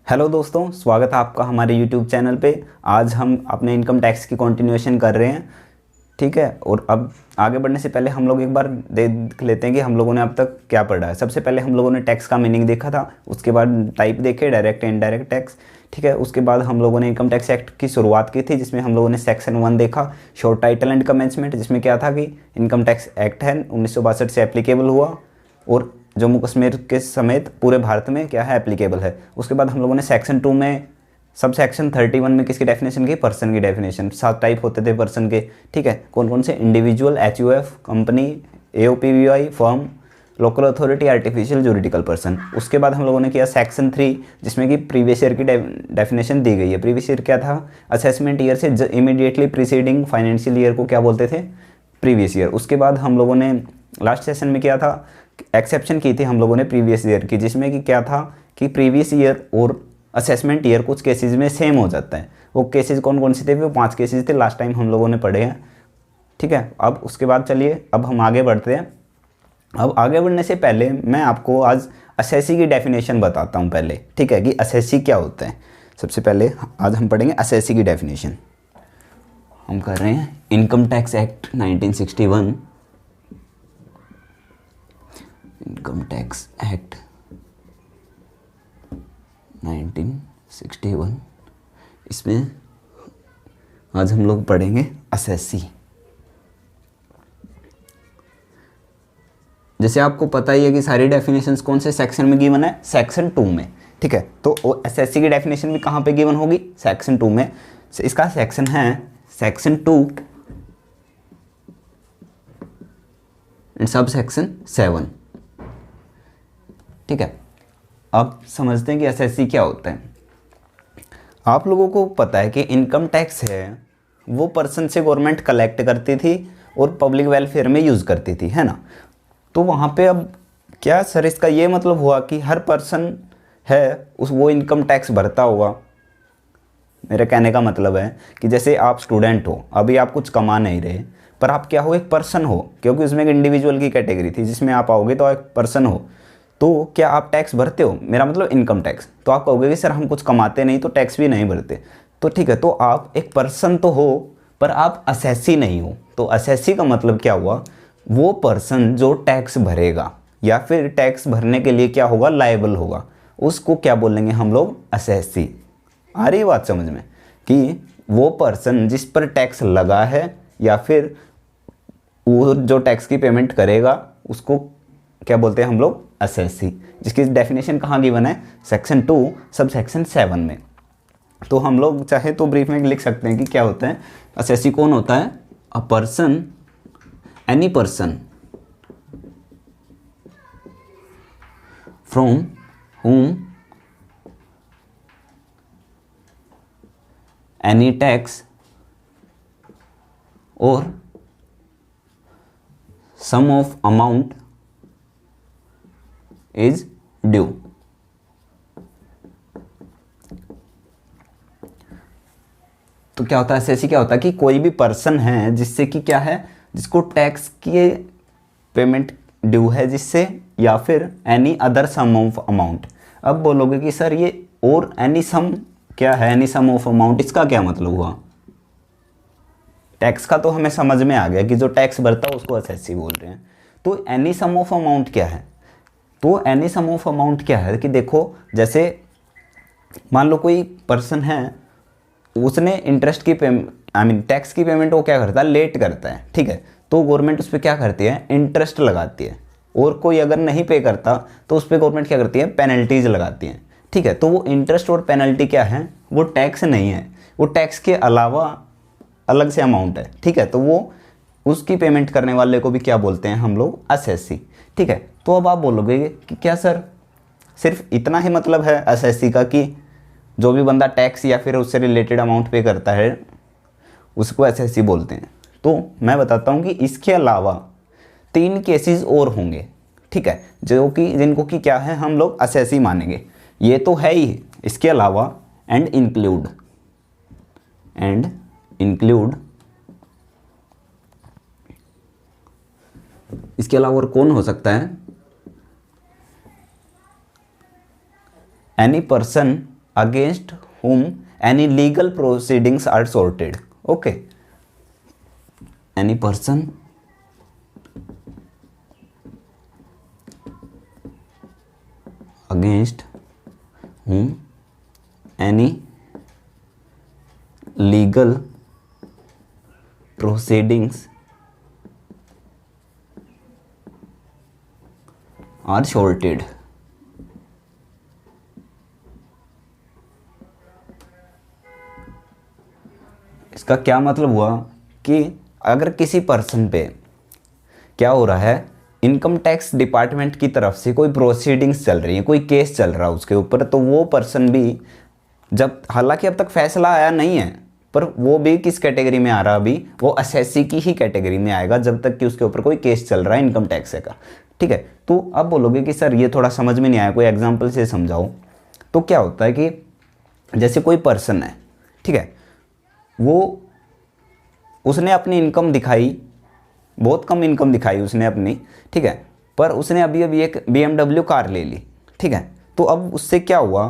Hello दोस्तों, स्वागत है आपका हमारे यूट्यूब चैनल पे। आज हम अपने इनकम टैक्स की कंटिन्यूएशन कर रहे हैं। ठीक है, और अब आगे बढ़ने से पहले हम लोग एक बार देख लेते हैं कि हम लोगों ने अब तक क्या पढ़ा है। सबसे पहले हम लोगों ने टैक्स का मीनिंग देखा था, उसके बाद टाइप देखे, डायरेक्ट इनडायरेक्ट टैक्स। ठीक है, उसके बाद हम लोगों ने इनकम टैक्स एक्ट की शुरुआत की थी, जिसमें हम लोगों ने सेक्शन 1 देखा, शॉर्ट टाइटल एंड कमेंसमेंट, जिसमें क्या था कि इनकम टैक्स एक्ट है 1962 से एप्लीकेबल हुआ और जम्मू कश्मीर के समेत पूरे भारत में क्या है, एप्लीकेबल है। उसके बाद हम लोगों ने सेक्शन 2 में सब सेक्शन 31 में किसकी डेफिनेशन की, पर्सन की डेफिनेशन। 7 टाइप होते थे पर्सन के। ठीक है, कौन कौन से, individual, HUF, company, AOP BOI, firm, local authority, artificial juridical person. उसके बाद हम लोगों ने किया सेक्शन 3, जिसमें कि प्रीवियस ईयर की डेफिनेशन दी गई है। प्रीवियस ईयर क्या था, असेसमेंट ईयर से इमीडिएटली प्रीसीडिंग फाइनेंशियल ईयर को क्या बोलते थे, प्रीवियस ईयर। उसके बाद हम लोगों ने लास्ट सेशन में किया था, एक्सेप्शन की थी हम लोगों ने प्रीवियस ईयर की, जिसमें कि क्या था कि प्रीवियस ईयर और असेसमेंट ईयर कुछ केसेस में सेम हो जाता है। वो केसेस कौन कौन से थे, वो 5 केसेस थे, लास्ट टाइम हम लोगों ने पढ़े हैं। ठीक है, अब उसके बाद चलिए अब हम आगे बढ़ते हैं। अब आगे बढ़ने से पहले मैं आपको आज असेसी की डेफिनेशन बताता हूँ पहले। ठीक है, कि असेसी क्या होता है। सबसे पहले आज हम पढ़ेंगे असेसी की डेफिनेशन। हम कर रहे हैं income tax act 1961, income tax act 1961। इसमें आज हम लोग पढ़ेंगे असेसी। जैसे आपको पता ही है कि सारी डेफिनेशंस कौन से सेक्शन में गिवन है, सेक्शन 2 में। ठीक है, तो असेसी की डेफिनेशन भी कहाँ पे गिवन होगी, सेक्शन 2 में। इसका सेक्शन है सेक्शन 2 एंड सब सेक्शन 7। ठीक है, अब समझते हैं कि एसएससी क्या होता है। आप लोगों को पता है कि इनकम टैक्स है वो पर्सन से गवर्नमेंट कलेक्ट करती थी और पब्लिक वेलफेयर में यूज़ करती थी, है ना। तो वहाँ पे अब क्या सर, इसका ये मतलब हुआ कि हर पर्सन है उस वो इनकम टैक्स भरता होगा। मेरे कहने का मतलब है कि जैसे आप स्टूडेंट हो, अभी आप कुछ कमा नहीं रहे, पर आप क्या हो, एक पर्सन हो, क्योंकि उसमें एक इंडिविजुअल की कैटेगरी थी जिसमें आप आओगे तो एक पर्सन हो। तो क्या आप टैक्स भरते हो, मेरा मतलब इनकम टैक्स। तो आप कहोगे कि सर हम कुछ कमाते नहीं तो टैक्स भी नहीं भरते। तो ठीक है, तो आप एक पर्सन तो हो पर आप असेसी नहीं हो। तो असेसी का मतलब क्या हुआ, वो पर्सन जो टैक्स भरेगा या फिर टैक्स भरने के लिए क्या होगा, लायबल होगा, उसको क्या बोलेंगे हम लोग, असेसी। आ रही बात समझ में, कि वो पर्सन जिस पर टैक्स लगा है या फिर वो जो टैक्स की पेमेंट करेगा उसको क्या बोलते हैं हम लोग, असेसी। जिसकी डेफिनेशन कहाँ गिवन है, सेक्शन 2 सब सेक्शन 7 में। तो हम लोग चाहे तो ब्रीफ में लिख सकते हैं कि क्या होता है असेसी। कौन होता है, a person, any person from whom any tax or sum of amount is due। तो क्या होता है ऐसे, क्या होता है कि कोई भी पर्सन है जिससे कि क्या है, जिसको टैक्स की पेमेंट ड्यू है जिससे, या फिर any other sum of amount. अब बोलोगे कि सर ये और एनी सम क्या है, एनी सम ऑफ अमाउंट, इसका क्या मतलब हुआ। टैक्स का तो हमें समझ में आ गया कि जो टैक्स भरता है उसको असेसी बोल रहे हैं। तो एनी सम ऑफ अमाउंट क्या है, तो एनी सम ऑफ अमाउंट क्या है कि देखो, जैसे मान लो कोई पर्सन है, उसने इंटरेस्ट की टैक्स की पेमेंट वो क्या करता है, लेट करता है। ठीक है, तो गवर्नमेंट उस पर क्या करती है, इंटरेस्ट लगाती है। और कोई अगर नहीं पे करता तो उस पर गवर्नमेंट क्या करती है, पेनल्टीज लगाती है। ठीक है, तो वो इंटरेस्ट और पेनल्टी क्या है, वो टैक्स नहीं है, वो टैक्स के अलावा अलग से अमाउंट है। ठीक है, तो वो उसकी पेमेंट करने वाले को भी क्या बोलते हैं हम लोग, असेसी। ठीक है, तो अब आप बोलोगे कि क्या सर सिर्फ इतना ही मतलब है असेसी का, कि जो भी बंदा टैक्स या फिर उससे रिलेटेड अमाउंट पे करता है उसको असेसी बोलते हैं। तो मैं बताता हूँ कि इसके अलावा 3 केसेस और होंगे। ठीक है, जो कि जिनको कि क्या है, हम लोग असेसी मानेंगे। ये तो है ही, इसके अलावा एंड इंक्लूड इसके अलावा और कौन हो सकता है, any person against whom any legal proceedings are sorted. Okay, any person against whom any legal proceedings are sorted. इसका क्या मतलब हुआ कि अगर किसी पर्सन पे क्या हो रहा है, इनकम टैक्स डिपार्टमेंट की तरफ से कोई प्रोसीडिंग्स चल रही है, कोई केस चल रहा है उसके ऊपर, तो वो पर्सन भी जब, हालांकि अब तक फैसला आया नहीं है, पर वो भी किस कैटेगरी में आ रहा, अभी वो असेसी की ही कैटेगरी में आएगा जब तक कि उसके ऊपर कोई केस चल रहा है इनकम टैक्स का। ठीक है, तो अब बोलोगे कि सर ये थोड़ा समझ में नहीं आया, कोई एग्जाम्पल से समझाओ। तो क्या होता है कि जैसे कोई पर्सन है, ठीक है, वो उसने अपनी इनकम दिखाई, बहुत कम इनकम दिखाई उसने अपनी, ठीक है, पर उसने अभी अभी एक BMW कार ले ली। ठीक है, तो अब उससे क्या हुआ,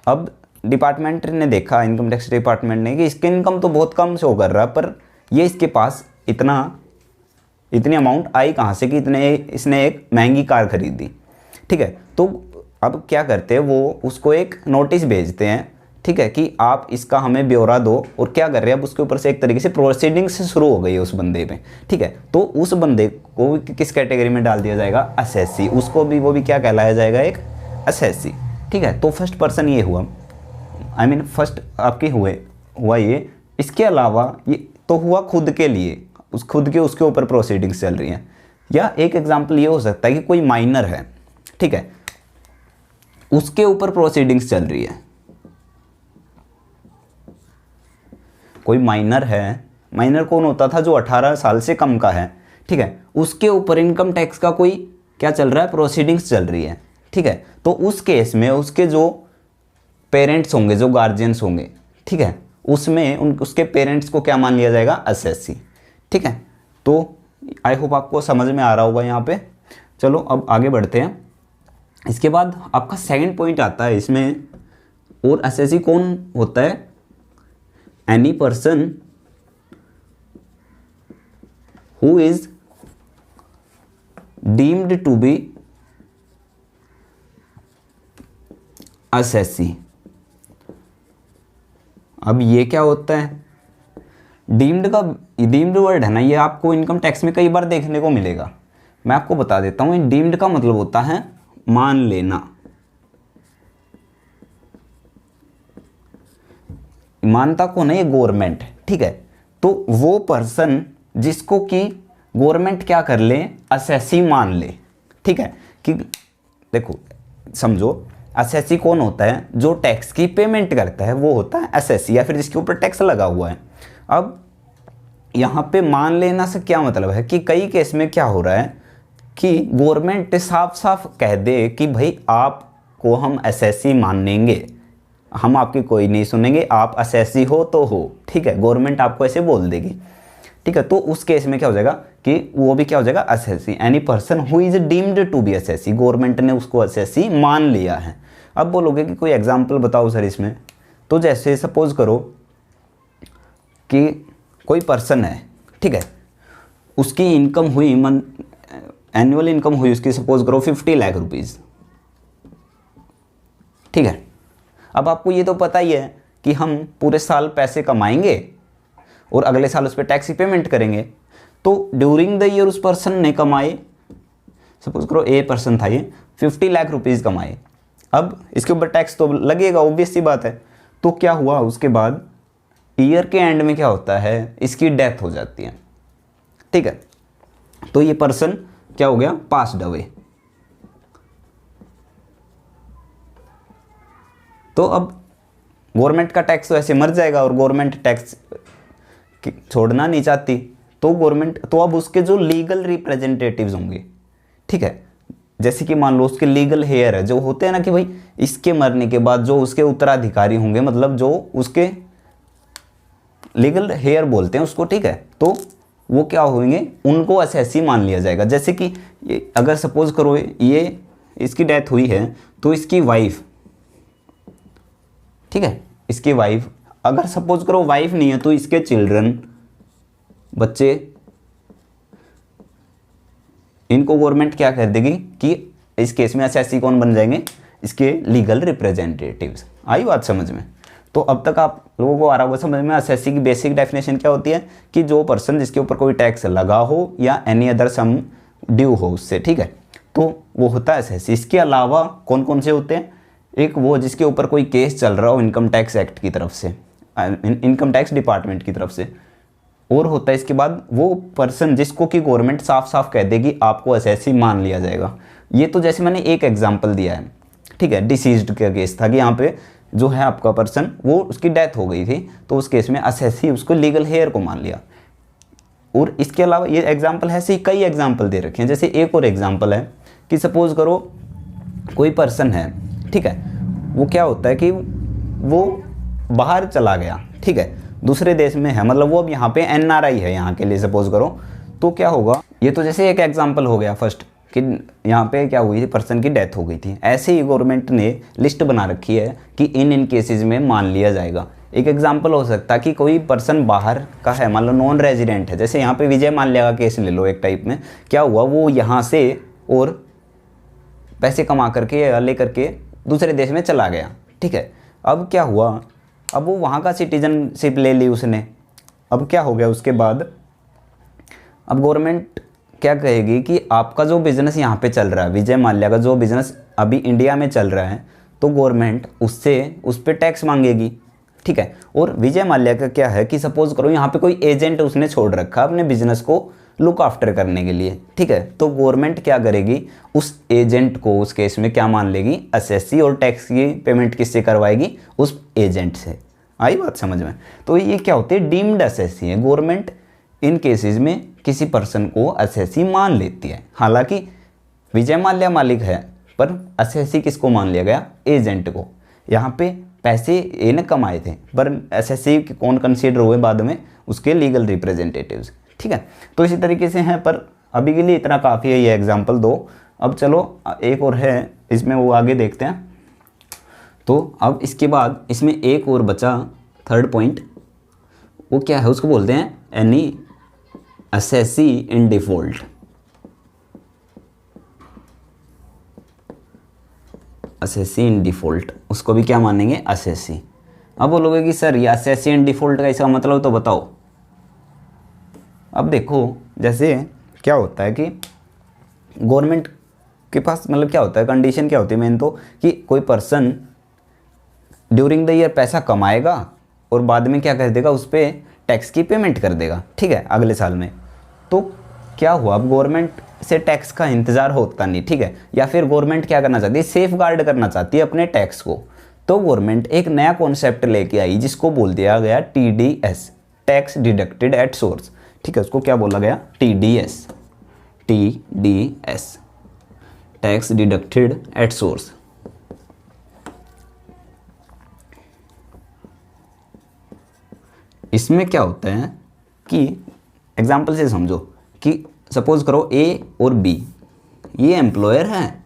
अब डिपार्टमेंट ने देखा, इनकम टैक्स डिपार्टमेंट ने, कि इसकी इनकम तो बहुत कम शो कर रहा है, पर ये इसके पास इतनी अमाउंट आई कहाँ से कि इसने एक महंगी कार खरीदी। ठीक है, तो अब क्या करते हैं, वो उसको एक नोटिस भेजते हैं, ठीक है, कि आप इसका हमें ब्यौरा दो, और क्या कर रहे हैं, अब उसके ऊपर से एक तरीके से प्रोसीडिंग्स शुरू हो गई है उस बंदे पे। ठीक है, तो उस बंदे को किस कैटेगरी में डाल दिया जाएगा, असेसी, उसको भी, वो भी क्या कहलाया जाएगा, एक असेसी। ठीक है, तो फर्स्ट पर्सन ये हुआ, फर्स्ट आपके हुआ ये। इसके अलावा ये तो हुआ खुद के लिए, उसके ऊपर प्रोसीडिंग्स चल रही हैं। या एक एग्जांपल ये हो सकता है कि कोई माइनर है, ठीक है, उसके ऊपर प्रोसीडिंग्स चल रही है। कोई माइनर है, माइनर कौन होता था, जो 18 साल से कम का है, ठीक है, उसके ऊपर इनकम टैक्स का कोई क्या चल रहा है, प्रोसीडिंग्स चल रही है। ठीक है, तो उस केस में उसके जो पेरेंट्स होंगे, जो गार्जियंस होंगे, ठीक है, उसमें उसके पेरेंट्स को क्या मान लिया जाएगा, असेसी। ठीक है, तो आई होप आपको समझ में आ रहा होगा यहाँ पे। चलो अब आगे बढ़ते हैं। इसके बाद आपका सेकंड पॉइंट आता है इसमें, और असेसी कौन होता है, any person who is deemed to be assessee. अब ये क्या होता है, डीम्ड वर्ड है ना, ये आपको इनकम टैक्स में कई बार देखने को मिलेगा। मैं आपको बता देता हूँ, डीम्ड का मतलब होता है मान लेना। मानता कौन है, ये गवर्नमेंट। ठीक है, तो वो पर्सन जिसको कि गवर्नमेंट क्या कर ले, असेसी मान ले। ठीक है, कि देखो समझो, असेसी कौन होता है, जो टैक्स की पेमेंट करता है वो होता है असेसी, या फिर जिसके ऊपर टैक्स लगा हुआ है। अब यहाँ पे मान लेना से क्या मतलब है कि कई केस में क्या हो रहा है कि गवर्नमेंट साफ साफ कह दे कि भाई आपको हम असेसी मानेंगे, हम आपकी कोई नहीं सुनेंगे, आप असेसी हो तो हो। ठीक है, गवर्नमेंट आपको ऐसे बोल देगी। ठीक है, तो उस केस में क्या हो जाएगा कि वो भी क्या हो जाएगा, assessee, any person who is deemed to be assessee, government ने उसको असेसी मान लिया है। अब बोलोगे कि कोई एग्जांपल बताओ सर इसमें, तो जैसे सपोज करो कि कोई पर्सन है, ठीक है, उसकी इनकम हुई, एनुअल इनकम हुई उसकी, सपोज करो 50 लाख रुपीज़। ठीक है, अब आपको ये तो पता ही है कि हम पूरे साल पैसे कमाएंगे और अगले साल उस पर टैक्स की पेमेंट करेंगे। तो ड्यूरिंग द ईयर उस पर्सन ने कमाए, सपोज करो ए पर्सन था ये, 50 लाख रुपीज़ कमाए। अब इसके ऊपर टैक्स तो लगेगा, ऑब्वियस सी बात है। तो क्या हुआ, उसके बाद ईयर के एंड में क्या होता है, इसकी डेथ हो जाती है। ठीक है, तो ये पर्सन क्या हो गया, पास्ड अवे। तो अब गवर्नमेंट का टैक्स तो ऐसे मर जाएगा, और गवर्नमेंट टैक्स छोड़ना नहीं चाहती, तो गवर्नमेंट, तो अब उसके जो लीगल रिप्रेजेंटेटिव्स होंगे, ठीक है, जैसे कि मान लो उसके लीगल हेयर है, जो होते हैं ना कि भाई इसके मरने के बाद जो उसके उत्तराधिकारी होंगे, मतलब जो उसके लीगल हेयर बोलते हैं उसको। ठीक है, तो वो क्या होंगे, उनको असेसी मान लिया जाएगा। जैसे कि ये अगर सपोज करो ये इसकी डेथ हुई है, तो इसकी वाइफ ठीक है, इसकी वाइफ, अगर सपोज करो वाइफ नहीं है तो इसके चिल्ड्रन, बच्चे, इनको गवर्नमेंट क्या कर देगी कि इस केस में एसएससी कौन बन जाएंगे, इसके लीगल रिप्रेजेंटेटिव्स। आई बात समझ में? तो अब तक आप लोगों को आ रहा होगा समझ में एसएससी की बेसिक डेफिनेशन क्या होती है कि जो पर्सन जिसके ऊपर कोई टैक्स लगा हो या एनी अदर सम ड्यू हो उससे, ठीक है, तो वो होता है एसएससी। इसके अलावा कौन कौन से होते हैं, एक वो जिसके ऊपर कोई केस चल रहा हो इनकम टैक्स एक्ट की तरफ से, इनकम टैक्स डिपार्टमेंट की तरफ से, और होता है इसके बाद वो पर्सन जिसको कि गवर्नमेंट साफ साफ कह देगी आपको एसएससी मान लिया जाएगा। ये तो जैसे मैंने एक एग्जांपल दिया है, ठीक है, डिसीज्ड का केस था कि यहाँ पे जो है आपका पर्सन वो उसकी डेथ हो गई थी, तो उस केस में एसएससी उसको लीगल हेयर को मान लिया। और इसके अलावा ये एग्जांपल है, ऐसे ही कई एग्जांपल दे रखे हैं। जैसे एक और एग्जांपल है कि सपोज करो कोई पर्सन है, ठीक है, वो क्या होता है कि वो बाहर चला गया, ठीक है, दूसरे देश में है, मतलब वो अब यहाँ पे एनआरआई है यहाँ के लिए सपोज करो, तो क्या होगा, ये तो जैसे एक एग्जांपल हो गया फर्स्ट कि यहाँ पे क्या हुई थी, पर्सन की डेथ हो गई थी। ऐसे ही गवर्नमेंट ने लिस्ट बना रखी है कि इन केसेस में मान लिया जाएगा। एक एग्जांपल हो सकता है कि कोई पर्सन बाहर का है, मान लो नॉन रेजिडेंट है, जैसे यहाँ पे विजय माल्या का केस ले लो एक टाइप में, क्या हुआ वो यहाँ से और पैसे कमा करके या ले करके दूसरे देश में चला गया, ठीक है, अब क्या हुआ, अब वो वहाँ का सिटीजनशिप ले ली उसने। अब क्या हो गया उसके बाद, अब गवर्नमेंट क्या कहेगी कि आपका जो बिज़नेस यहाँ पे चल रहा है, विजय माल्या का जो बिज़नेस अभी इंडिया में चल रहा है, तो गवर्नमेंट उससे उस पर टैक्स मांगेगी, ठीक है। और विजय माल्या का क्या है कि सपोज करो यहाँ पे कोई एजेंट उसने छोड़ रखा अपने बिजनेस को लुक आफ्टर करने के लिए, ठीक है, तो गवर्नमेंट क्या करेगी, उस एजेंट को उस केस में क्या मान लेगी, एसएससी, और टैक्स की पेमेंट किससे करवाएगी, उस एजेंट से। आई बात समझ में? तो ये क्या होती है, डीम्ड एसएससी है। गवर्नमेंट इन केसेस में किसी पर्सन को एसएससी मान लेती है। हालांकि विजय माल्या मालिक है, पर एसएससी किसको मान लिया गया, एजेंट को। यहाँ पे पैसे इन्हें कमाए थे, पर एसएससी कौन कंसीडर हुए बाद में, उसके लीगल रिप्रेजेंटेटिव्स, ठीक है। तो इसी तरीके से हैं, पर अभी के लिए इतना काफ़ी है, ये एग्जांपल दो। अब चलो एक और है, इसमें वो आगे देखते हैं। तो अब इसके बाद इसमें एक और बचा थर्ड पॉइंट, वो क्या है, उसको बोलते हैं any assessee in default. Assessee in default, उसको भी क्या मानेंगे, एसएससी। अब बोलोगे कि सर ये एसएससी इन डिफॉल्ट का इसका मतलब तो बताओ। अब देखो, जैसे क्या होता है कि गवर्नमेंट के पास मतलब क्या होता है, कंडीशन क्या होती है मेन तो, कि कोई पर्सन ड्यूरिंग द ईयर पैसा कमाएगा और बाद में क्या कर देगा, उस पर टैक्स की पेमेंट कर देगा, ठीक है, अगले साल में। तो क्या हुआ, अब गवर्नमेंट से टैक्स का इंतज़ार होता नहीं, ठीक है, या फिर गवर्नमेंट क्या करना चाहती है, सेफ गार्ड करना चाहती है अपने टैक्स को। तो गवर्नमेंट एक नया कॉन्सेप्ट लेके आई जिसको बोल दिया गया TDS, tax deducted at source, ठीक है, उसको क्या बोला गया, TDS, TDS, tax deducted at source. इसमें क्या होता है कि एग्जाम्पल से समझो कि सपोज करो ए और बी, ये एम्प्लॉयर है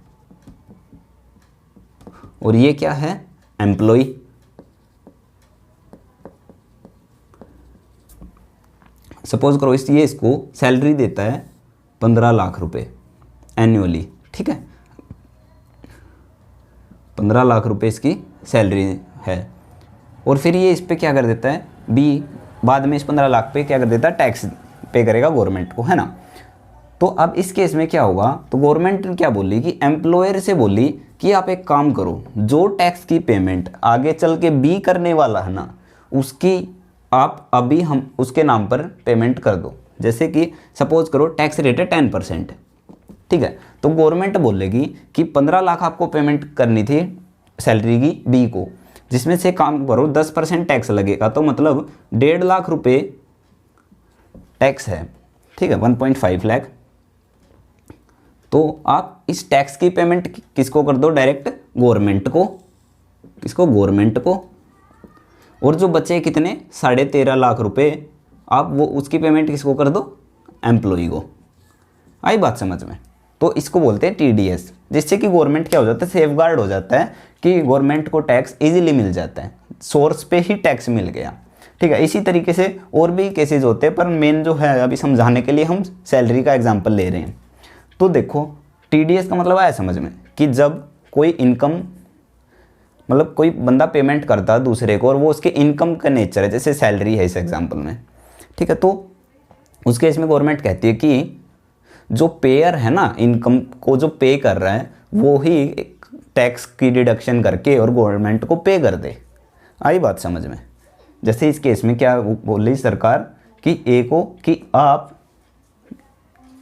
और ये क्या है, एम्प्लॉय। सपोज करो ये इसको सैलरी देता है 15 लाख रुपए एनुअली, ठीक है, 15 लाख रुपए इसकी सैलरी है। और फिर ये इस पे क्या कर देता है, बी बाद में इस 15 लाख पे क्या कर देता है, टैक्स पे करेगा गवर्नमेंट को, है ना। तो अब इस केस में क्या होगा, तो गवर्नमेंट क्या बोली कि एम्प्लॉयर से बोली कि आप एक काम करो, जो टैक्स की पेमेंट आगे चल के बी करने वाला है ना, उसकी आप अभी हम उसके नाम पर पेमेंट कर दो। जैसे कि सपोज करो टैक्स रेट है 10%, ठीक है, तो गवर्नमेंट बोलेगी कि 15 लाख आपको पेमेंट करनी थी सैलरी की बी को, जिसमें से काम करो 10% टैक्स लगेगा, तो मतलब 1.5 लाख रुपए टैक्स है, ठीक है, 1.5 लाख। तो आप इस टैक्स की पेमेंट किसको कर दो, डायरेक्ट गवर्नमेंट को, किसको, गवर्नमेंट को। और जो बचे कितने, 13.5 लाख रुपए, आप वो उसकी पेमेंट किसको कर दो, एम्प्लॉय को। आई बात समझ में? तो इसको बोलते हैं टीडीएस, जिससे कि गवर्नमेंट क्या हो जाता है, सेफगार्ड हो जाता है कि गवर्नमेंट को टैक्स इजीली मिल जाता है। सोर्स पे ही टैक्स मिल गया, ठीक है। इसी तरीके से और भी केसेस होते हैं, पर मेन जो है अभी समझाने के लिए हम सैलरी का एग्जांपल ले रहे हैं। तो देखो टीडीएस का मतलब आया समझ में कि जब कोई इनकम, मतलब कोई बंदा पेमेंट करता है दूसरे को और वो उसके इनकम का नेचर है, जैसे सैलरी है इस एग्जांपल में, ठीक है। तो उस केस में गवर्नमेंट कहती है कि जो पेयर है ना, इनकम को जो पे कर रहा है वो ही टैक्स की डिडक्शन करके और गवर्नमेंट को पे कर दे। आई बात समझ में। जैसे इस केस में क्या बोल रही सरकार कि ए को कि आप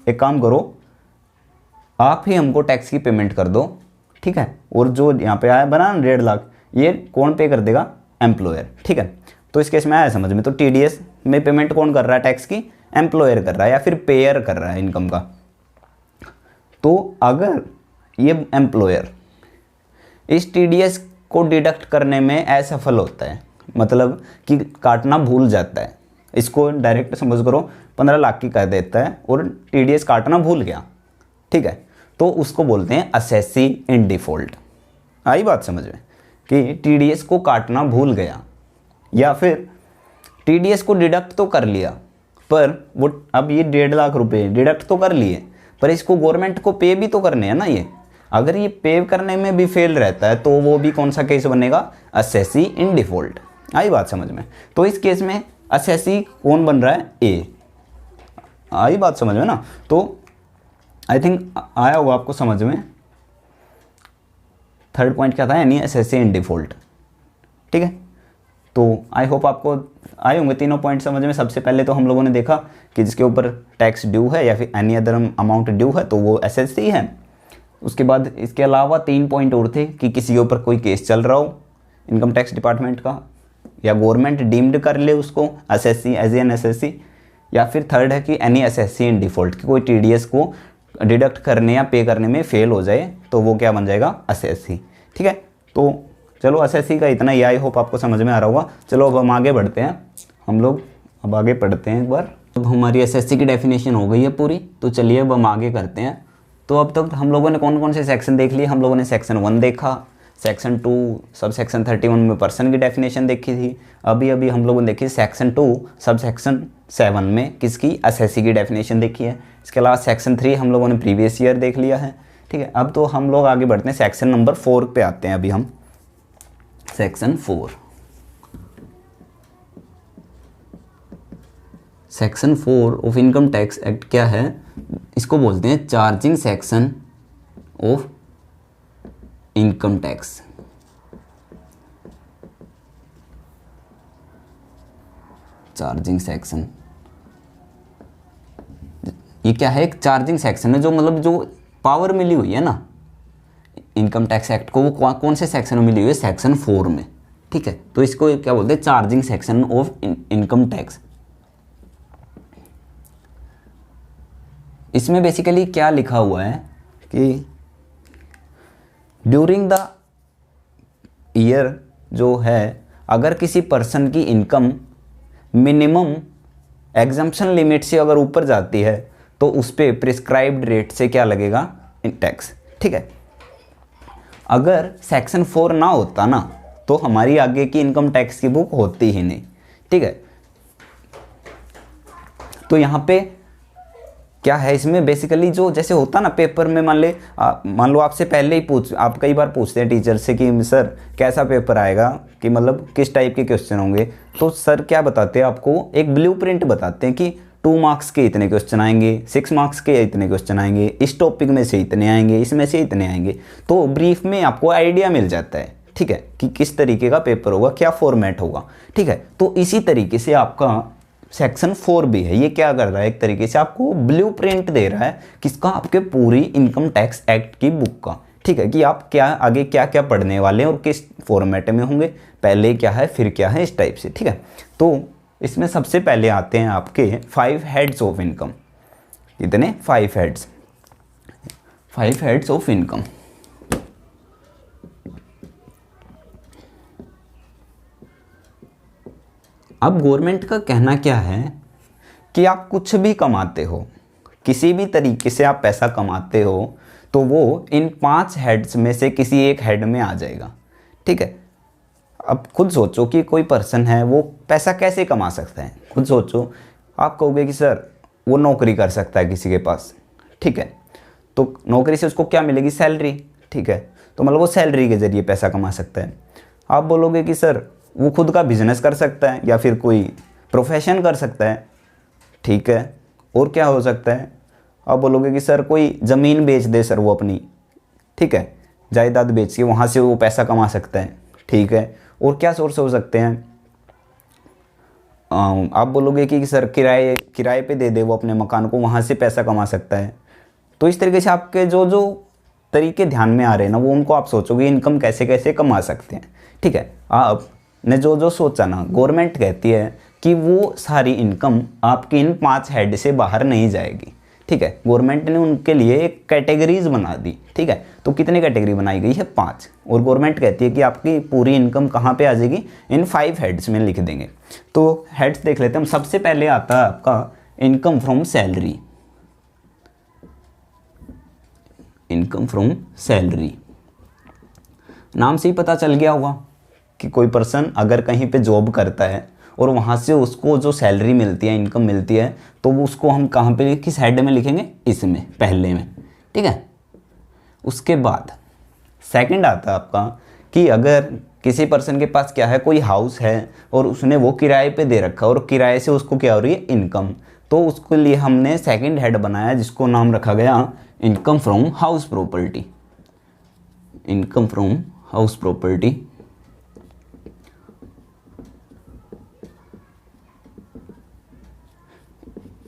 एक काम करो, आप ही हमको टैक्स की पेमेंट कर दो, ठीक है। और जो यहाँ पे आया बना 1.5 लाख, ये कौन पे कर देगा? एम्प्लॉयर, ठीक है। तो इस केस में आया समझ में। तो टीडीएस में पेमेंट कौन कर रहा है टैक्स की? एम्प्लॉयर कर रहा है या फिर पेयर कर रहा है इनकम का। तो अगर ये एम्प्लॉयर इस टीडीएस को डिडक्ट करने में असफल होता है, मतलब कि काटना भूल जाता है, इसको डायरेक्ट समझ करो 15 लाख की कर देता है और टीडीएस काटना भूल गया, ठीक है, तो उसको बोलते हैं असेसी इन डिफ़ॉल्ट। आई बात समझ में कि टीडीएस को काटना भूल गया, या फिर टीडीएस को डिडक्ट तो कर लिया पर वो अब ये 1.5 लाख रुपए डिडक्ट तो कर लिए, पर इसको गवर्नमेंट को पे भी तो करने हैं ना। ये अगर ये पे करने में भी फेल रहता है तो वो भी कौन सा केस बनेगा? Assessee in default. आई बात समझ में। तो इस केस में असेसी कौन बन रहा है? ए। आई बात समझ में ना। तो आई थिंक आया होगा आपको समझ में। थर्ड पॉइंट क्या था? यानी असेसी इन डिफ़ॉल्ट, ठीक है। तो आई होप आपको आए होंगे तीनों पॉइंट समझ में। सबसे पहले तो हम लोगों ने देखा कि जिसके ऊपर टैक्स ड्यू है या फिर एनी अदर अमाउंट ड्यू है तो वो एसएससी है। उसके बाद इसके अलावा 3 पॉइंट और थे कि किसी के ऊपर कोई केस चल रहा हो इनकम टैक्स डिपार्टमेंट का, या गवर्नमेंट डीम्ड कर ले उसको एसएससी एज एन एसएससी, या फिर थर्ड है कि एनी एसएससी इन डिफ़ॉल्ट, कि कोई टीडीएस को डिडक्ट करने या पे करने में फेल हो जाए तो वो क्या बन जाएगा? एसएससी, ठीक है। तो चलो एसएससी का इतना ही, आई होप आपको समझ में आ रहा होगा। चलो अब हम आगे बढ़ते हैं, हम लोग अब आगे पढ़ते हैं एक बार। अब हमारी एसएससी की डेफिनेशन हो गई है पूरी, तो चलिए अब हम आगे करते हैं। तो अब तक हम लोगों ने कौन कौन से सेक्शन देख लिए? हम लोगों ने सेक्शन 1 देखा, सेक्शन 2 सब सेक्शन 31 में पर्सन की डेफिनेशन देखी थी। अभी अभी हम लोगों ने देखी सेक्शन 2 सब सेक्शन 7 में किसकी? एसएससी की डेफिनेशन देखी है। इसके अलावा सेक्शन 3 हम लोगों ने प्रीवियस ईयर देख लिया है, ठीक है। अब तो हम लोग आगे बढ़ते हैं, सेक्शन नंबर 4 पे आते हैं अभी हम। Section 4, section 4 of income tax act क्या है? इसको बोलते हैं charging section of income tax. Charging section, ये क्या है? एक चार्जिंग सेक्शन है, जो मतलब जो पावर मिली हुई है ना इनकम टैक्स एक्ट को, वो कौन से सेक्शन में मिली हुई है? सेक्शन 4 में, ठीक है। तो इसको क्या बोलते हैं? Charging section of income tax. इसमें बेसिकली क्या लिखा हुआ है कि ड्यूरिंग द ईयर जो है, अगर किसी पर्सन की इनकम मिनिमम एग्जम्पशन लिमिट से अगर ऊपर जाती है तो उस पर प्रिस्क्राइब्ड रेट से क्या लगेगा? टैक्स, ठीक है। अगर सेक्शन 4 ना होता ना तो हमारी आगे की इनकम टैक्स की बुक होती ही नहीं, ठीक है। तो यहाँ पे क्या है? इसमें बेसिकली जो जैसे होता ना पेपर में, मान लो आपसे पहले ही आप कई बार पूछते हैं टीचर से कि सर कैसा पेपर आएगा, कि मतलब किस टाइप के क्वेश्चन होंगे, तो सर क्या बताते हैं आपको? एक ब्लूप्रिंट बताते हैं कि 2 मार्क्स के इतने क्वेश्चन आएंगे, 6 मार्क्स के इतने क्वेश्चन आएंगे, इस टॉपिक में से इतने आएंगे, इसमें से इतने आएंगे। तो ब्रीफ में आपको आइडिया मिल जाता है, ठीक है, कि किस तरीके का पेपर होगा, क्या फॉर्मेट होगा, ठीक है। तो इसी तरीके से आपका सेक्शन 4 भी है। ये क्या कर रहा है? एक तरीके से आपको ब्लूप्रिंट दे रहा है किसका? आपके पूरी इनकम टैक्स एक्ट की बुक का, ठीक है, कि आप क्या आगे क्या क्या पढ़ने वाले हैं और किस फॉर्मेट में होंगे, पहले क्या है फिर क्या है, इस टाइप से, ठीक है। तो इसमें सबसे पहले आते हैं आपके 5 हेड्स ऑफ इनकम। कितने? 5 हेड्स, 5 हेड्स ऑफ इनकम। अब गवर्नमेंट का कहना क्या है कि आप कुछ भी कमाते हो, किसी भी तरीके से आप पैसा कमाते हो, तो वो इन 5 हेड्स में से किसी एक हेड में आ जाएगा, ठीक है। अब खुद सोचो कि कोई पर्सन है वो पैसा कैसे कमा सकता है, खुद सोचो। आप कहोगे कि सर वो नौकरी कर सकता है किसी के पास, ठीक है, तो नौकरी से उसको क्या मिलेगी, सैलरी, ठीक है, तो मतलब वो सैलरी के ज़रिए पैसा कमा सकता है। आप बोलोगे कि सर वो खुद का बिजनेस कर सकता है या फिर कोई प्रोफेशन कर सकता है, ठीक है, और क्या हो सकता है। आप बोलोगे कि सर कोई ज़मीन बेच दे सर वो अपनी, ठीक है, जायदाद बेच के वहाँ से वो पैसा कमा सकता है, ठीक है, और क्या सोर्स हो सकते हैं। आप बोलोगे कि सर किराए किराए पे दे दे वो अपने मकान को, वहाँ से पैसा कमा सकता है। तो इस तरीके से आपके जो जो तरीके ध्यान में आ रहे हैं ना, वो उनको आप सोचोगे इनकम कैसे कैसे कमा सकते हैं, ठीक है। आपने जो जो सोचा ना, गवर्नमेंट कहती है कि वो सारी इनकम आपकी इन 5 हेड से बाहर नहीं जाएगी, ठीक है। गवर्नमेंट ने उनके लिए एक कैटेगरीज बना दी, ठीक है। तो कितनी कैटेगरी बनाई गई है, 5, और गवर्नमेंट कहती है कि आपकी पूरी इनकम कहाँ पे आ जाएगी, इन 5 हेड्स में लिख देंगे। तो हेड्स देख लेते हैं हम। सबसे पहले आता है आपका income from salary, income from salary. नाम से ही पता चल गया होगा कि कोई पर्सन अगर कहीं पे जॉब करता है और वहाँ से उसको जो सैलरी मिलती है, इनकम मिलती है, तो वो उसको हम कहाँ पे, किस हेड में लिखेंगे, इसमें, पहले में, ठीक है। उसके बाद सेकंड आता है आपका कि अगर किसी पर्सन के पास क्या है, कोई हाउस है और उसने वो किराए पे दे रखा है और किराए से उसको क्या हो रही है, इनकम, तो उसके लिए हमने सेकंड हेड बनाया जिसको नाम रखा गया income from house property, income from house property.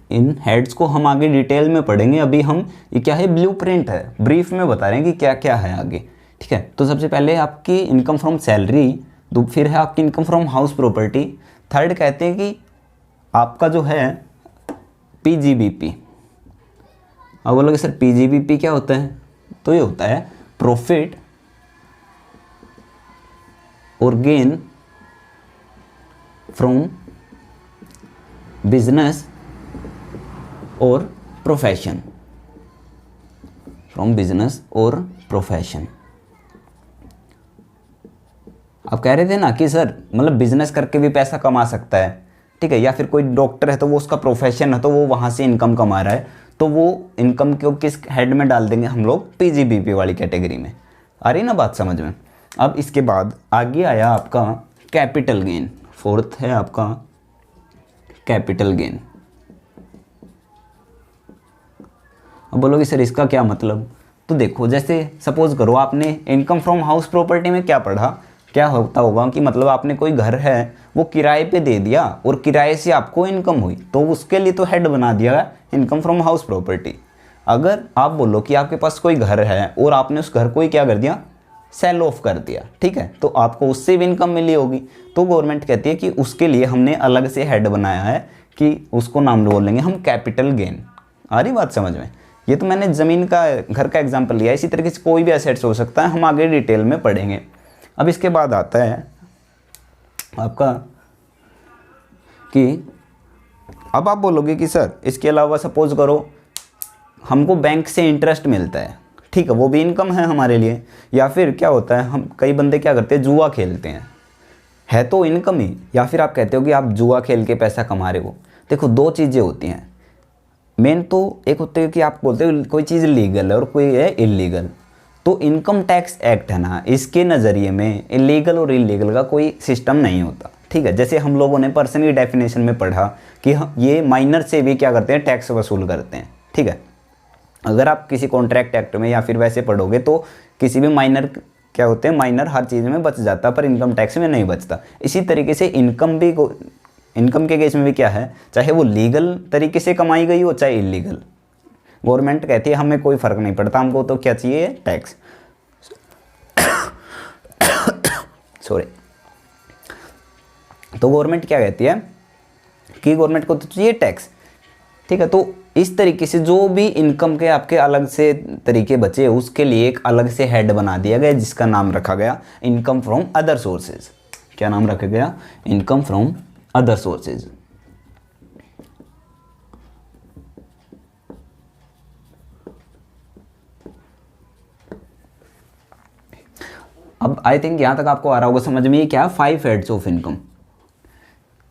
In heads को हम आगे डिटेल में पढ़ेंगे, अभी हम ये क्या है, ब्लूप्रिंट है, ब्रीफ में बता रहे हैं कि क्या क्या है आगे, ठीक है। तो सबसे पहले आपकी इनकम फ्रॉम सैलरी, तो फिर है आपकी income from house property, third कहते हैं कि आपका जो है पीजीबीपी। अब बोलोगे सर पीजीबीपी क्या होता है, तो ये होता है प्रॉफिट और गेन फ्रॉम बिजनेस और प्रोफेशन, फ्रॉम बिजनेस और प्रोफेशन। आप कह रहे थे ना कि सर मतलब बिजनेस करके भी पैसा कमा सकता है, ठीक है, या फिर कोई डॉक्टर है तो वो उसका प्रोफेशन है तो वो वहाँ से इनकम कमा रहा है, तो वो इनकम को किस हेड में डाल देंगे हम लोग, पीजीबीपी वाली कैटेगरी में। आ रही ना बात समझ में। अब इसके बाद आगे आया आपका कैपिटल गेन, फोर्थ है आपका कैपिटल गेन। अब बोलोगे सर इसका क्या मतलब, तो देखो जैसे सपोज करो आपने इनकम फ्रॉम हाउस प्रॉपर्टी में क्या पढ़ा, क्या होता होगा कि मतलब आपने कोई घर है वो किराए पे दे दिया और किराए से आपको इनकम हुई, तो उसके लिए तो हेड बना दिया इनकम फ्रॉम हाउस प्रॉपर्टी। अगर आप बोलो कि आपके पास कोई घर है और आपने उस घर को ही क्या कर दिया, सेल ऑफ कर दिया, ठीक है, तो आपको उससे भी इनकम मिली होगी, तो गवर्नमेंट कहती है कि उसके लिए हमने अलग से हेड बनाया है कि उसको नाम बोलेंगे हम कैपिटल गेन। आ रही बात समझ में। ये तो मैंने ज़मीन का, घर का एग्जांपल लिया, इसी तरीके से कोई भी एसेट्स हो सकता है, हम आगे डिटेल में पढ़ेंगे। अब इसके बाद आता है आपका कि अब आप बोलोगे कि सर इसके अलावा सपोज करो हमको बैंक से इंटरेस्ट मिलता है, ठीक है, वो भी इनकम है हमारे लिए। या फिर क्या होता है, हम कई बंदे क्या करते हैं, जुआ खेलते हैं, है तो इनकम ही। या फिर आप कहते हो कि आप जुआ खेल के पैसा कमा रहे हो। देखो दो चीज़ें होती हैं मेन, तो एक होते है कि आप बोलते हो कोई चीज़ लीगल है और कोई है इलीगल। तो इनकम टैक्स एक्ट है ना, इसके नज़रिए में इलीगल और इलीगल का कोई सिस्टम नहीं होता, ठीक है। जैसे हम लोगों ने पर्सन की डेफिनेशन में पढ़ा कि ये माइनर से भी क्या करते हैं, टैक्स वसूल करते हैं, ठीक है। अगर आप किसी कॉन्ट्रैक्ट एक्ट में या फिर वैसे पढ़ोगे तो किसी भी माइनर क्या होते हैं, माइनर हर चीज़ में बच जाता पर इनकम टैक्स में नहीं बचता। इसी तरीके से इनकम के केस में भी क्या है, चाहे वो लीगल तरीके से कमाई गई हो चाहे इलीगल, गवर्नमेंट कहती है हमें कोई फ़र्क नहीं पड़ता, हमको तो क्या चाहिए, टैक्स। सॉरी। तो गवर्नमेंट क्या कहती है कि गवर्नमेंट को तो चाहिए टैक्स, ठीक है। तो इस तरीके से जो भी इनकम के आपके अलग से तरीके बचे उसके लिए एक अलग से हेड बना दिया गया जिसका नाम रखा गया इनकम फ्रॉम अदर सोर्सेज। क्या नाम रखा गया, इनकम फ्रॉम अदर सोर्सेज। अब आई थिंक यहाँ तक आपको आ रहा होगा समझ में, ये क्या है, 5 हेड्स ऑफ इनकम।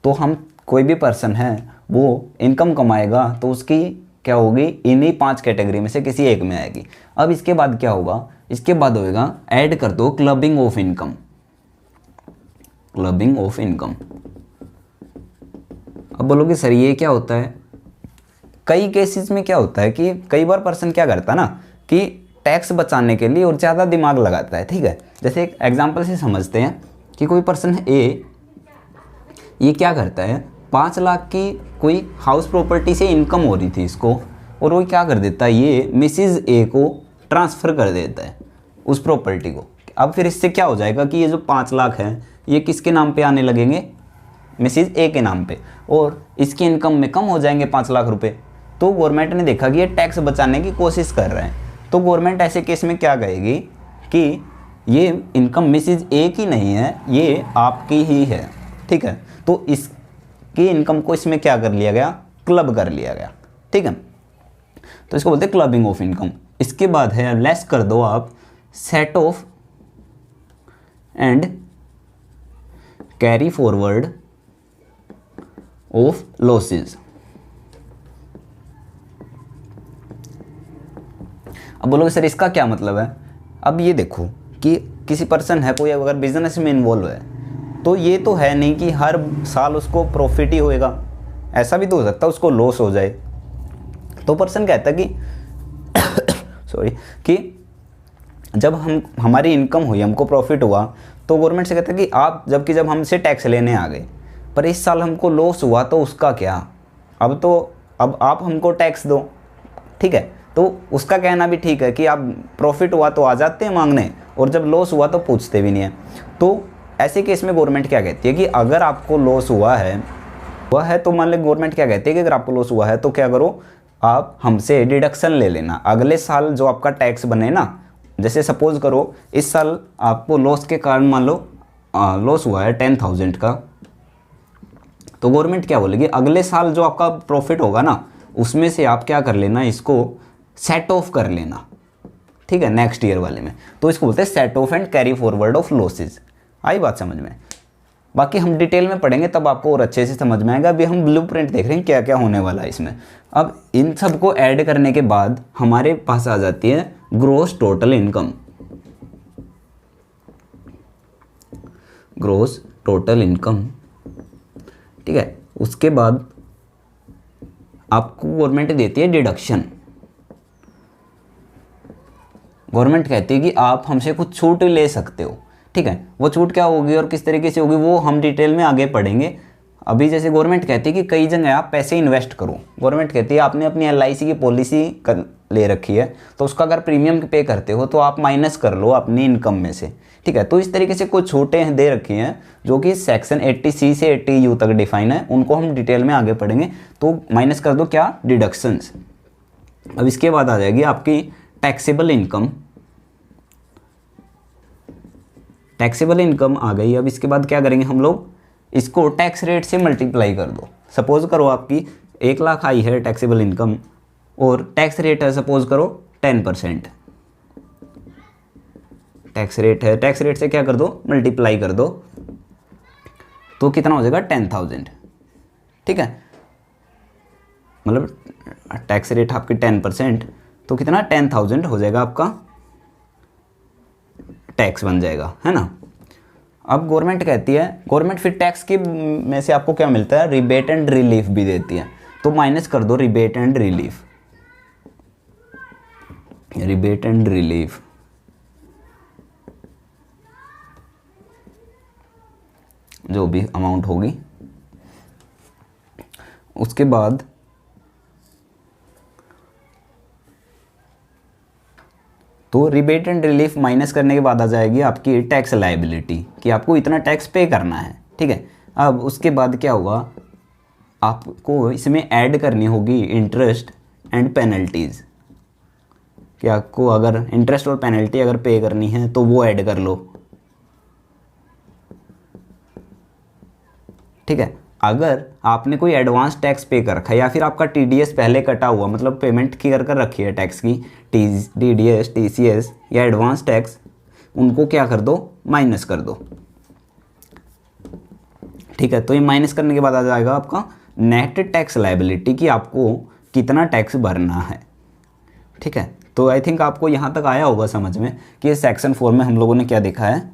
तो हम कोई भी पर्सन है वो इनकम कमाएगा तो उसकी क्या होगी, इन्हीं 5 कैटेगरी में से किसी एक में आएगी। अब इसके बाद क्या होगा, इसके बाद होएगा ऐड कर दो clubbing of income. Clubbing of income. अब बोलोगे सर ये क्या होता है? कई केसेस में क्या होता है कि कई बार पर्सन क्या करता है ना कि टैक्स बचाने के लिए और ज़्यादा दिमाग लगाता है, ठीक है। जैसे एक एग्जांपल से समझते हैं कि कोई पर्सन ए, ये क्या करता है, 5 लाख की कोई हाउस प्रॉपर्टी से इनकम हो रही थी इसको, और वो क्या कर देता है, ये मिसिज ए को ट्रांसफ़र कर देता है उस प्रॉपर्टी को। अब फिर इससे क्या हो जाएगा कि ये जो 5 लाख है ये किसके नाम पे आने लगेंगे, मिसिज ए के नाम पे, और इसकी इनकम में कम हो जाएंगे 5 लाख रुपए। तो गवर्नमेंट ने देखा कि ये टैक्स बचाने की कोशिश कर रहे हैं, तो गवर्नमेंट ऐसे केस में क्या कहेगी कि ये इनकम मिसिज ए की नहीं है, ये आपकी ही है, ठीक है। तो इसकी इनकम को इसमें क्या कर लिया गया, क्लब कर लिया गया, ठीक है। तो इसको बोलते हैं क्लबिंग ऑफ इनकम। इसके बाद है लेस कर दो आप set off and carry forward of losses. अब बोलोगे सर इसका क्या मतलब है? अब ये देखो कि किसी पर्सन है, कोई अगर बिजनेस में इन्वॉल्व है, तो ये तो है नहीं कि हर साल उसको प्रॉफिट ही होएगा, ऐसा भी तो हो सकता है उसको लॉस हो जाए। तो पर्सन कहता है कि सॉरी, कि जब हमारी इनकम हुई, हमको प्रॉफिट हुआ, तो गवर्नमेंट से कहता है कि आप जब हमसे टैक्स लेने आ गए, पर इस साल हमको लॉस हुआ तो उसका क्या, अब आप हमको टैक्स दो, ठीक है। तो उसका कहना भी ठीक है कि आप प्रॉफिट हुआ तो आ जाते हैं मांगने, और जब लॉस हुआ तो पूछते भी नहीं है। तो ऐसे केस में गवर्नमेंट क्या कहती है कि अगर आपको लॉस हुआ है तो मान लो गवर्नमेंट क्या कहती है कि अगर आपको लॉस हुआ है तो क्या करो, आप हमसे डिडक्शन ले लेना, अगले साल जो आपका टैक्स बने ना, जैसे सपोज करो इस साल आपको लॉस के कारण मान लो लॉस हुआ है 10,000 का, तो गवर्नमेंट क्या बोलेगी, अगले साल जो आपका प्रॉफिट होगा ना, उसमें से आप क्या कर लेना, इसको सेट ऑफ कर लेना, ठीक है, नेक्स्ट ईयर वाले में। तो इसको बोलते हैं set off and carry forward of losses. आई बात समझ में? बाकी हम डिटेल में पढ़ेंगे तब आपको और अच्छे से समझ में आएगा। अभी हम ब्लूप्रिंट देख रहे हैं क्या क्या होने वाला है इसमें। अब इन सब को ऐड करने के बाद हमारे पास आ जाती है gross total income. Gross total income, ठीक है। उसके बाद आपको गवर्नमेंट देती है डिडक्शन। गवर्नमेंट कहती है कि आप हमसे कुछ छूट ले सकते हो, ठीक है। वो छूट क्या होगी और किस तरीके से होगी वो हम डिटेल में आगे पढ़ेंगे। अभी जैसे गवर्नमेंट कहती है कि कई जगह आप पैसे इन्वेस्ट करो। गवर्नमेंट कहती है आपने अपनी LIC की पॉलिसी कर ले रखी है, तो उसका अगर प्रीमियम पे करते हो तो आप माइनस कर लो अपनी इनकम में से, ठीक है। तो इस तरीके से कुछ छूटें दे रखी हैं जो कि सेक्शन 80C से 80U तक डिफाइन है, उनको हम डिटेल में आगे पढ़ेंगे। तो माइनस कर दो क्या, डिडक्शंस। अब इसके बाद आ जाएगी आपकी टैक्सेबल इनकम। टैक्सेबल इनकम आ गई। अब इसके बाद क्या करेंगे हम लोग, इसको टैक्स रेट से मल्टीप्लाई कर दो। सपोज करो आपकी 1 लाख आई है टैक्सेबल इनकम और टैक्स रेट है सपोज करो 10%। टैक्स रेट है, टैक्स रेट से क्या कर दो, मल्टीप्लाई कर दो, तो कितना हो जाएगा 10,000, ठीक है। मतलब टैक्स रेट आपकी 10%, तो कितना 10,000 हो जाएगा आपका टैक्स बन जाएगा, है ना। अब गवर्नमेंट कहती है, गवर्नमेंट फिर टैक्स के में से आपको क्या मिलता है, रिबेट एंड रिलीफ भी देती है। तो माइनस कर दो rebate and relief. Rebate and relief, जो भी अमाउंट होगी। उसके बाद तो रिबेट एंड रिलीफ माइनस करने के बाद आ जाएगी आपकी टैक्स लायबिलिटी कि आपको इतना टैक्स पे करना है, ठीक है। अब उसके बाद क्या होगा, आपको इसमें ऐड करनी होगी इंटरेस्ट एंड पेनल्टीज़, कि आपको अगर इंटरेस्ट और पेनल्टी अगर पे करनी है तो वो ऐड कर लो, ठीक है। अगर आपने कोई एडवांस टैक्स पे कर रखा है या फिर आपका TDS पहले कटा हुआ, मतलब पेमेंट की कर रखी है टैक्स की, TDS TCS या एडवांस टैक्स, उनको क्या कर दो, माइनस कर दो। ठीक है, तो ये माइनस करने के बाद आ जाएगा आपका नेट टैक्स लायबिलिटी कि आपको कितना टैक्स भरना है। ठीक है, तो आई थिंक आपको यहाँ तक आया होगा समझ में कि ये सेक्शन 4 में हम लोगों ने क्या देखा है।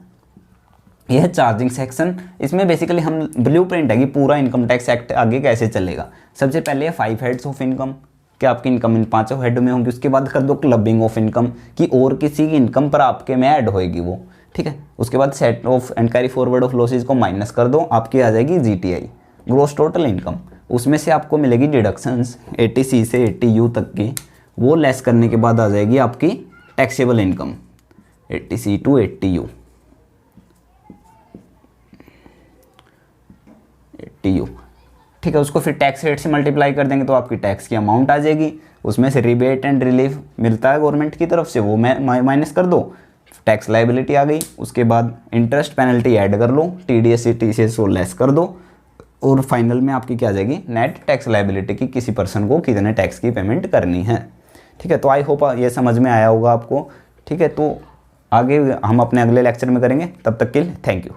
यह चार्जिंग सेक्शन, इसमें बेसिकली हम ब्लूप्रिंट है कि पूरा इनकम टैक्स एक्ट आगे कैसे चलेगा। सबसे पहले 5 हेड्स ऑफ इनकम कि आपकी इनकम इन 5 हेड में होंगी। उसके बाद कर दो क्लबिंग ऑफ इनकम कि और किसी की इनकम पर आपके में ऐड होएगी वो। ठीक है, उसके बाद set off and carry forward of losses को माइनस कर दो, आपकी आ जाएगी GTI, ग्रॉस टोटल इनकम। उसमें से आपको मिलेगी डिडक्शंस 80C से 80U तक की, वो लेस करने के बाद आ जाएगी आपकी taxable income 80C to 80U। ठीक है, उसको फिर टैक्स रेट से मल्टीप्लाई कर देंगे तो आपकी टैक्स की अमाउंट आ जाएगी। उसमें से रिबेट एंड रिलीफ मिलता है गवर्नमेंट की तरफ से, वो माइनस कर दो, टैक्स लायबिलिटी आ गई। उसके बाद इंटरेस्ट पेनल्टी ऐड कर लो, TDS TCS वो लेस कर दो, और फाइनल में आपकी क्या आ जाएगी नेट टैक्स लायबिलिटी की किसी पर्सन को कितने टैक्स की पेमेंट करनी है। ठीक है, तो आई होप ये समझ में आया होगा आपको। ठीक है, तो आगे हम अपने अगले लेक्चर में करेंगे, तब तक के लिए थैंक यू।